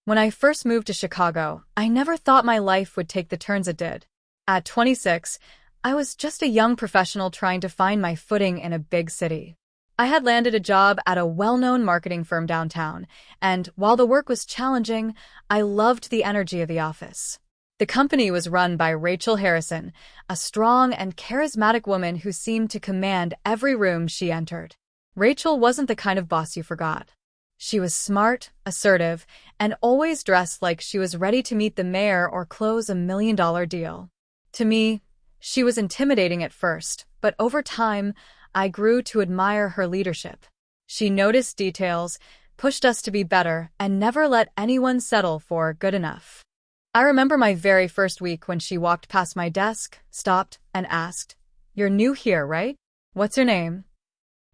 When I first moved to Chicago, I never thought my life would take the turns it did. At 26, I was just a young professional trying to find my footing in a big city. I had landed a job at a well-known marketing firm downtown, and while the work was challenging, I loved the energy of the office. The company was run by Rachel Harrison, a strong and charismatic woman who seemed to command every room she entered. Rachel wasn't the kind of boss you forgot. She was smart, assertive, and always dressed like she was ready to meet the mayor or close $1 million deal. To me, she was intimidating at first, but over time, I grew to admire her leadership. She noticed details, pushed us to be better, and never let anyone settle for good enough. I remember my very first week when she walked past my desk, stopped, and asked, "You're new here, right? What's your name?"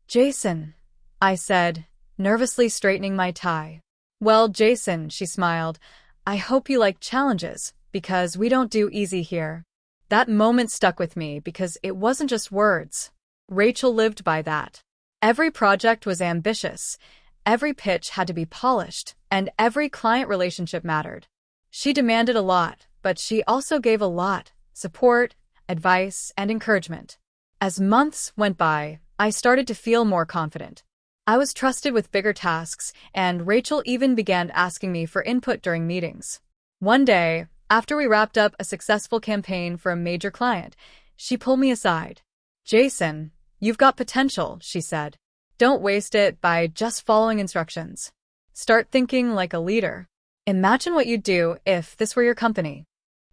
"Jason," I said, nervously straightening my tie. "Well, Jason," she smiled, "I hope you like challenges, because we don't do easy here." That moment stuck with me because it wasn't just words. Rachel lived by that. Every project was ambitious, every pitch had to be polished, and every client relationship mattered. She demanded a lot, but she also gave a lot: support, advice, and encouragement. As months went by, I started to feel more confident. I was trusted with bigger tasks, and Rachel even began asking me for input during meetings. One day, after we wrapped up a successful campaign for a major client, she pulled me aside. "Jason, you've got potential," she said. "Don't waste it by just following instructions. Start thinking like a leader. Imagine what you'd do if this were your company."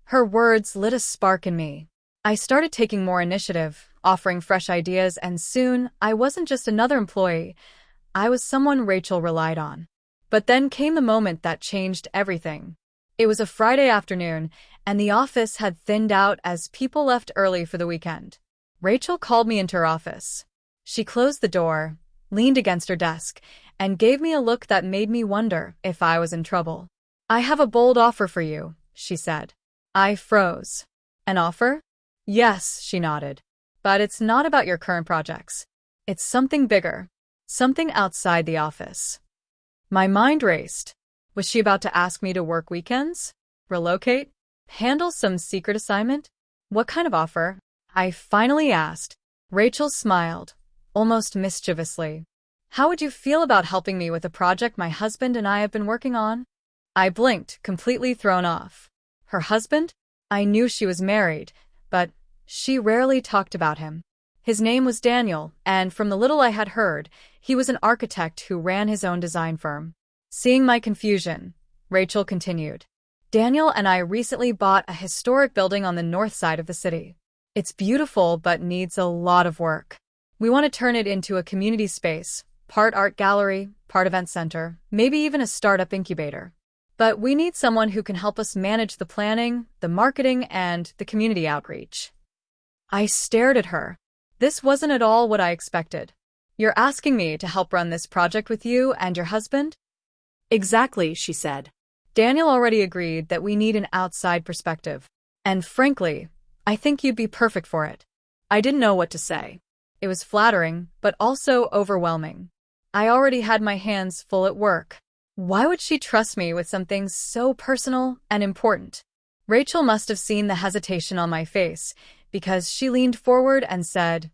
Her words lit a spark in me. I started taking more initiative, offering fresh ideas, and soon I wasn't just another employee. I was someone Rachel relied on. But then came the moment that changed everything. It was a Friday afternoon, and the office had thinned out as people left early for the weekend. Rachel called me into her office. She closed the door, leaned against her desk, and gave me a look that made me wonder if I was in trouble. "I have a bold offer for you," she said. I froze. "An offer?" "Yes," she nodded. "But it's not about your current projects. It's something bigger. Something outside the office." My mind raced. Was she about to ask me to work weekends? Relocate? Handle some secret assignment? "What kind of offer?" I finally asked. Rachel smiled, almost mischievously. "How would you feel about helping me with a project my husband and I have been working on?" I blinked, completely thrown off. Her husband? I knew she was married, but she rarely talked about him. His name was Daniel, and from the little I had heard, he was an architect who ran his own design firm. Seeing my confusion, Rachel continued. "Daniel and I recently bought a historic building on the north side of the city. It's beautiful but needs a lot of work. We want to turn it into a community space, part art gallery, part event center, maybe even a startup incubator. But we need someone who can help us manage the planning, the marketing, and the community outreach." I stared at her. This wasn't at all what I expected. "You're asking me to help run this project with you and your husband?" "Exactly," she said. "Daniel already agreed that we need an outside perspective. And frankly, I think you'd be perfect for it." I didn't know what to say. It was flattering, but also overwhelming. I already had my hands full at work. Why would she trust me with something so personal and important? Rachel must have seen the hesitation on my face, because she leaned forward and said,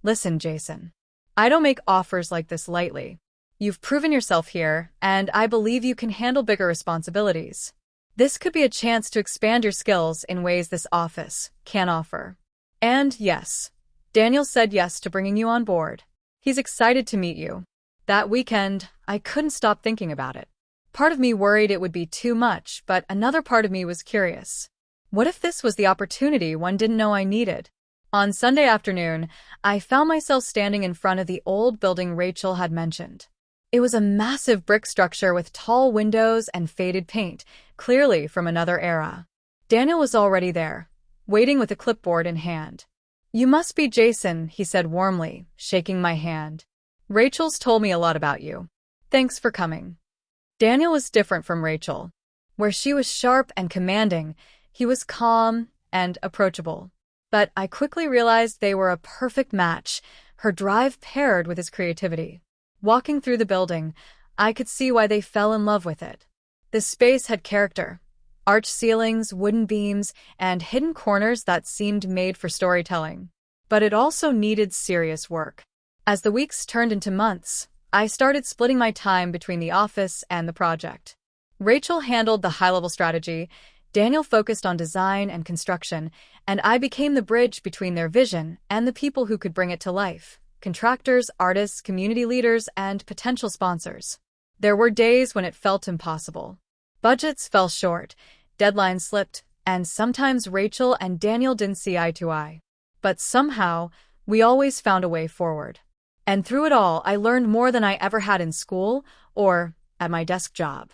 "Listen, Jason. I don't make offers like this lightly. You've proven yourself here, and I believe you can handle bigger responsibilities. This could be a chance to expand your skills in ways this office can't offer. And yes, Daniel said yes to bringing you on board. He's excited to meet you." That weekend, I couldn't stop thinking about it. Part of me worried it would be too much, but another part of me was curious. What if this was the opportunity one didn't know I needed? On Sunday afternoon, I found myself standing in front of the old building Rachel had mentioned. It was a massive brick structure with tall windows and faded paint, clearly from another era. Daniel was already there, waiting with a clipboard in hand. "You must be Jason," he said warmly, shaking my hand. "Rachel's told me a lot about you. Thanks for coming." Daniel was different from Rachel. Where she was sharp and commanding, he was calm and approachable. But I quickly realized they were a perfect match, her drive paired with his creativity. Walking through the building, I could see why they fell in love with it. The space had character. Arched ceilings, wooden beams, and hidden corners that seemed made for storytelling. But it also needed serious work. As the weeks turned into months, I started splitting my time between the office and the project. Rachel handled the high-level strategy, Daniel focused on design and construction, and I became the bridge between their vision and the people who could bring it to life: contractors, artists, community leaders, and potential sponsors. There were days when it felt impossible. Budgets fell short, deadlines slipped, and sometimes Rachel and Daniel didn't see eye to eye. But somehow, we always found a way forward. And through it all, I learned more than I ever had in school or at my desk job.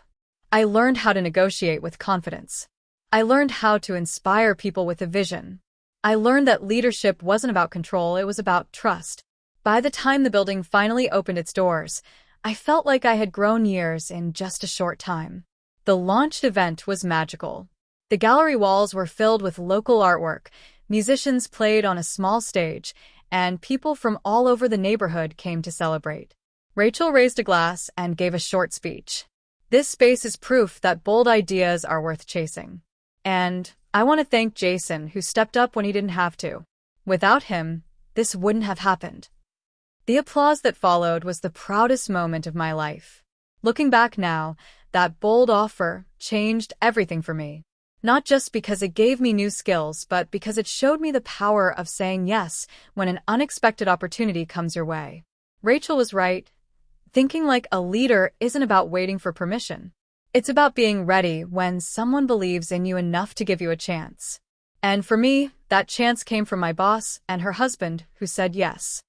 I learned how to negotiate with confidence. I learned how to inspire people with a vision. I learned that leadership wasn't about control, it was about trust. By the time the building finally opened its doors, I felt like I had grown years in just a short time. The launch event was magical. The gallery walls were filled with local artwork, musicians played on a small stage, and people from all over the neighborhood came to celebrate. Rachel raised a glass and gave a short speech. This space is proof that bold ideas are worth chasing. And I want to thank Jason, who stepped up when he didn't have to. Without him, this wouldn't have happened. The applause that followed was the proudest moment of my life. Looking back now, that bold offer changed everything for me. Not just because it gave me new skills, but because it showed me the power of saying yes when an unexpected opportunity comes your way. Rachel was right. Thinking like a leader isn't about waiting for permission. It's about being ready when someone believes in you enough to give you a chance. And for me, that chance came from my boss and her husband, who said yes.